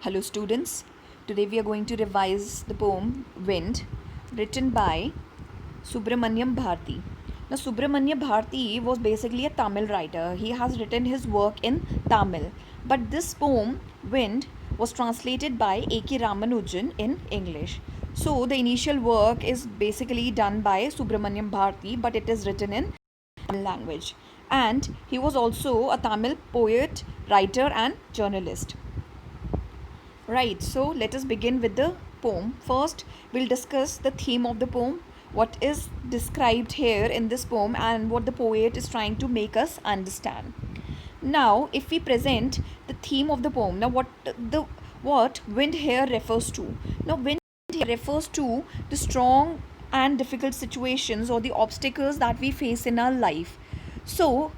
Hello students, today we are going to revise the poem Wind written by Subramanyam Bharti. Now Subramanya Bharti was basically a Tamil writer. He has written his work in Tamil. But this poem Wind was translated by A.K. Ramanujan in English. So the initial work is basically done by Subramanyam Bharti, but it is written in Tamil language. And he was also a Tamil poet, writer and journalist. Right, so let us begin with the poem. First, we'll discuss the theme of the poem, what is described here in this poem, and what the poet is trying to make us understand. Now, if we present the theme of the poem, now what wind here refers to? Now, wind here refers to the strong and difficult situations or the obstacles that we face in our life. So,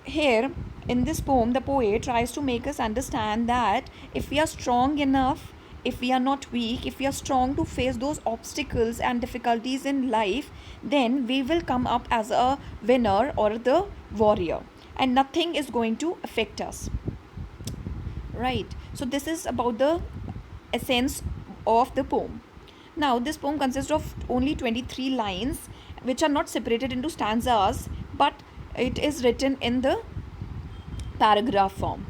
here in this poem, the poet tries to make us understand that if we are strong enough, if we are not weak, if we are strong to face those obstacles and difficulties in life, then we will come up as a winner or the warrior, and nothing is going to affect us. Right, so this is about the essence of the poem. Now, this poem consists of only 23 lines, which are not separated into stanzas, but it is written in the paragraph form.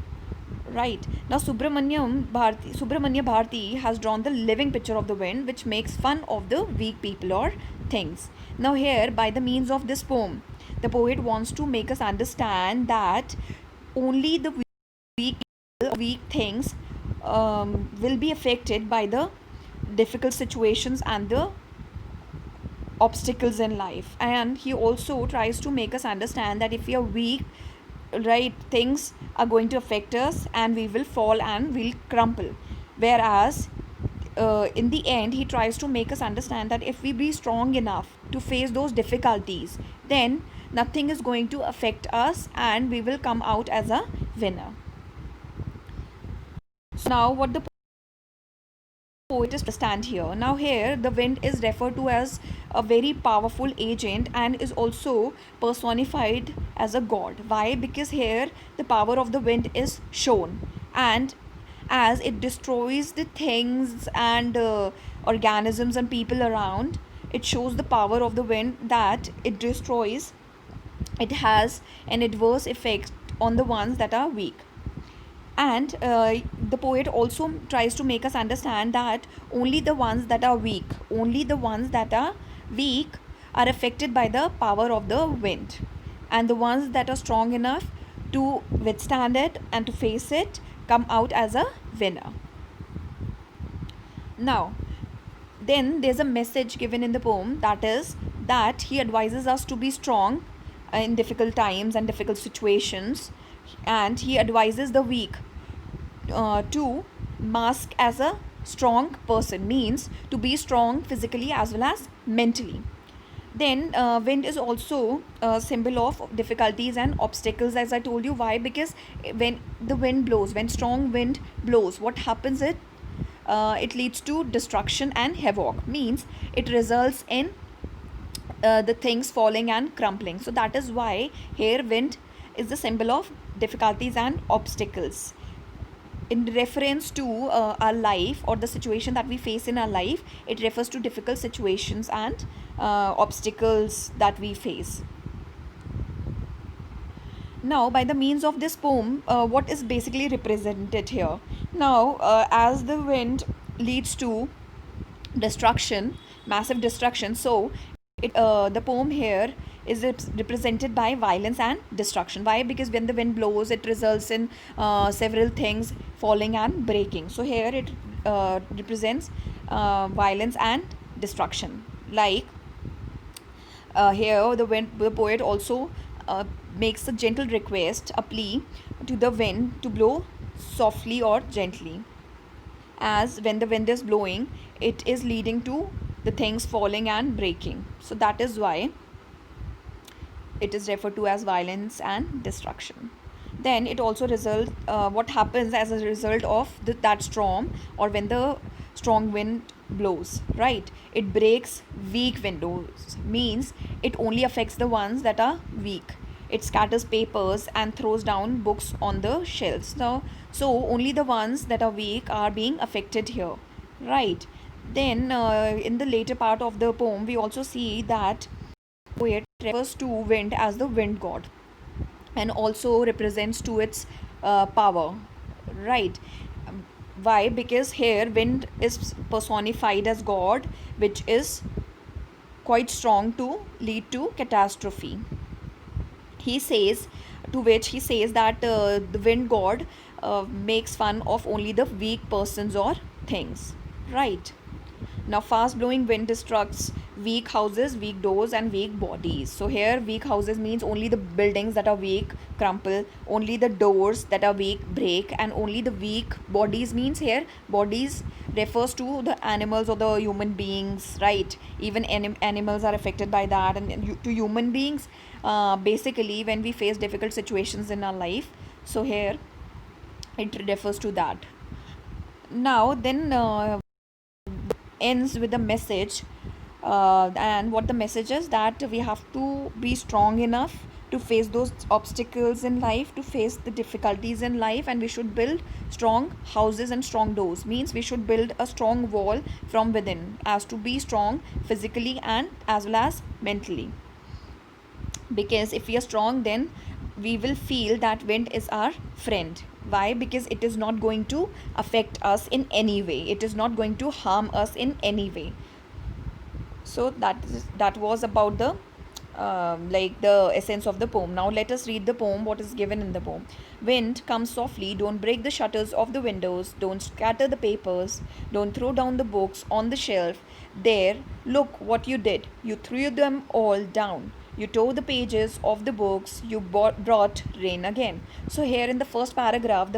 Right. Now Subramanya Bharti has drawn the living picture of the wind, which makes fun of the weak people or things. Now here, by the means of this poem, the poet wants to make us understand that only the weak things will be affected by the difficult situations and the obstacles in life. And he also tries to make us understand that if we are weak, right, things are going to affect us and we will fall and we'll crumple. Whereas in the end, he tries to make us understand that if we be strong enough to face those difficulties, then nothing is going to affect us and we will come out as a winner. So now what the poet is stand here. Now here the wind is referred to as a very powerful agent and is also personified as a god. Why? Because here the power of the wind is shown, and as it destroys the things and organisms and people around, it shows the power of the wind, that it destroys, it has an adverse effect on the ones that are weak. And the poet also tries to make us understand that only the ones that are weak, are affected by the power of the wind, and the ones that are strong enough to withstand it and to face it come out as a winner. Now, then there's a message given in the poem, that is that he advises us to be strong in difficult times and difficult situations, and he advises the weak to mask as a strong person, means to be strong physically as well as mentally. Then wind is also a symbol of difficulties and obstacles, as I told you. Why? Because when the wind blows, when strong wind blows, what happens? It leads to destruction and havoc, means it results in the things falling and crumbling. So that is why here wind is the symbol of difficulties and obstacles. In reference to our life or the situation that we face in our life, it refers to difficult situations and obstacles that we face. Now, by the means of this poem, what is basically represented here? Now, as the wind leads to destruction, massive destruction, so the poem here is represented by violence and destruction. Why? Because when the wind blows, it results in several things falling and breaking. So here it represents violence and destruction. Like here the poet also makes a gentle request, a plea to the wind to blow softly or gently, as when the wind is blowing, it is leading to the things falling and breaking. So that is why it is referred to as violence and destruction. Then it also results, what happens as a result of that storm, or when the strong wind blows, right, it breaks weak windows, means it only affects the ones that are weak. It scatters papers and throws down books on the shelves. Now, So only the ones that are weak are being affected here, right? Then in the later part of the poem we also see that poet refers to wind as the wind god and also represents to its power, right? Why? Because here wind is personified as god, which is quite strong to lead to catastrophe. He says, to which he says that the wind god makes fun of only the weak persons or things, right? Now, fast blowing wind destructs weak houses, weak doors, and weak bodies. So, here, weak houses means only the buildings that are weak crumple, only the doors that are weak break, and only the weak bodies means here bodies refers to the animals or the human beings, right? Even animals are affected by that, and to human beings, basically, when we face difficult situations in our life, so here it refers to that. Now, then. Ends with a message, and what the message is that we have to be strong enough to face those obstacles in life, to face the difficulties in life, and we should build strong houses and strong doors, means we should build a strong wall from within, as to be strong physically and as well as mentally. Because if we are strong, then we will feel that wind is our friend. Why? Because it is not going to affect us in any way, it is not going to harm us in any way. So that was about the like the essence of the poem. Now let us read the poem, what is given in the poem. Wind, come softly, don't break the shutters of the windows, don't scatter the papers, don't throw down the books on the shelf. There, look what you did, you threw them all down, you tore the pages of the books, you brought rain again. So here in the first paragraph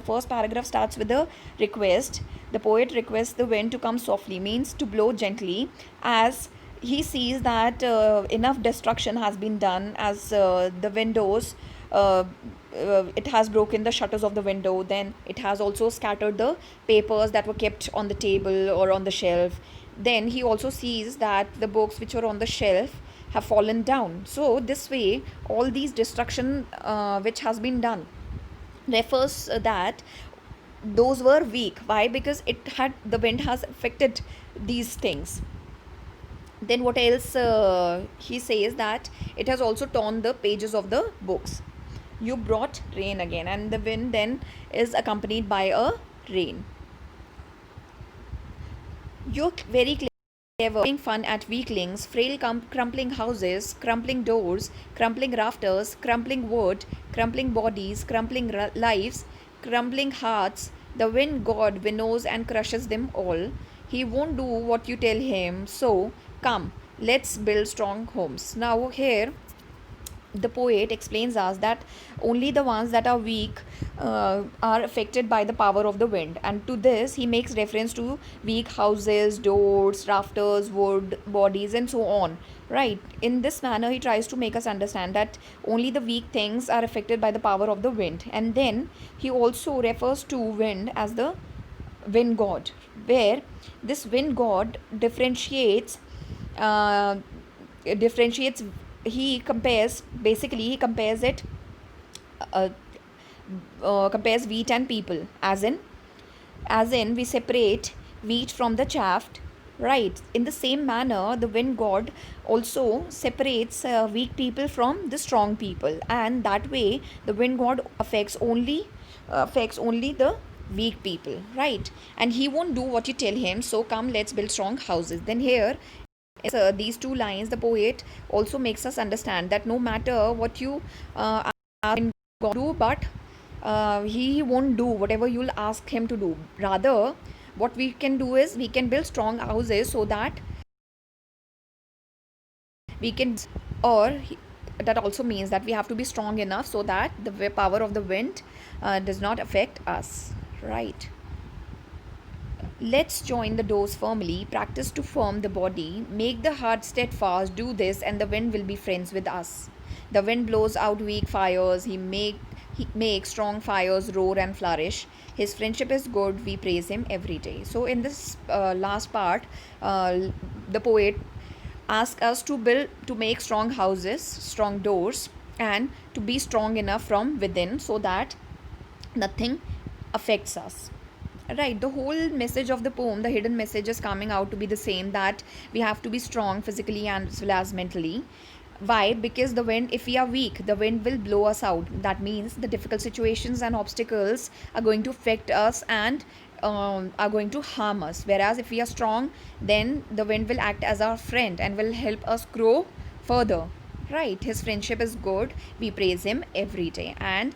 starts with a request. The poet requests the wind to come softly, means to blow gently, as he sees that enough destruction has been done, as the windows, it has broken the shutters of the window, then it has also scattered the papers that were kept on the table or on the shelf. Then he also sees that the books which were on the shelf have fallen down. So this way all these destruction which has been done refers that those were weak. Why? Because the wind has affected these things. Then what else he says that it has also torn the pages of the books. You brought rain again, and the wind then is accompanied by a rain. You're very clever, having fun at weaklings, frail crumpling houses, crumpling doors, crumpling rafters, crumpling wood, crumpling bodies, crumpling lives, crumbling hearts. The wind god winnows and crushes them all. He won't do what you tell him, so come, let's build strong homes. Now, here the poet explains us that only the ones that are weak are affected by the power of the wind, and to this he makes reference to weak houses, doors, rafters, wood, bodies, and so on, right? In this manner he tries to make us understand that only the weak things are affected by the power of the wind. And then he also refers to wind as the wind god, where this wind god uh, differentiates. He compares it, uh, compares wheat and people, as in we separate wheat from the chaff, right? In the same manner the wind god also separates weak people from the strong people, and that way the wind god affects only the weak people, right? And he won't do what you tell him, so come, let's build strong houses. Then here, these two lines, the poet also makes us understand that no matter what you ask him to do, but he won't do whatever you'll ask him to do. Rather, what we can do is we can build strong houses so that we can, or that also means that we have to be strong enough so that the power of the wind does not affect us, right? Let's join the doors firmly, practice to form the body, make the heart steadfast, do this, and the wind will be friends with us. The wind blows out weak fires, he makes strong fires roar and flourish. His friendship is good, we praise him every day. So, in this last part, the poet asks us to make strong houses, strong doors, and to be strong enough from within so that nothing affects us. Right, the whole message of the poem, the hidden message is coming out to be the same, that we have to be strong physically and as well as mentally. Why? Because the wind, if we are weak, the wind will blow us out. That means the difficult situations and obstacles are going to affect us and are going to harm us. Whereas if we are strong, then the wind will act as our friend and will help us grow further. Right, his friendship is good. We praise him every day, and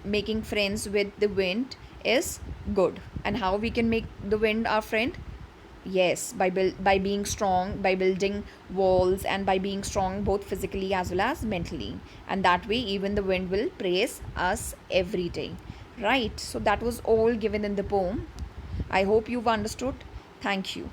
making friends with the wind is good. And how we can make the wind our friend? Yes, by being strong, by building walls, and by being strong both physically as well as mentally. And that way, even the wind will praise us every day. Right, so that was all given in the poem. I hope you've understood. Thank you.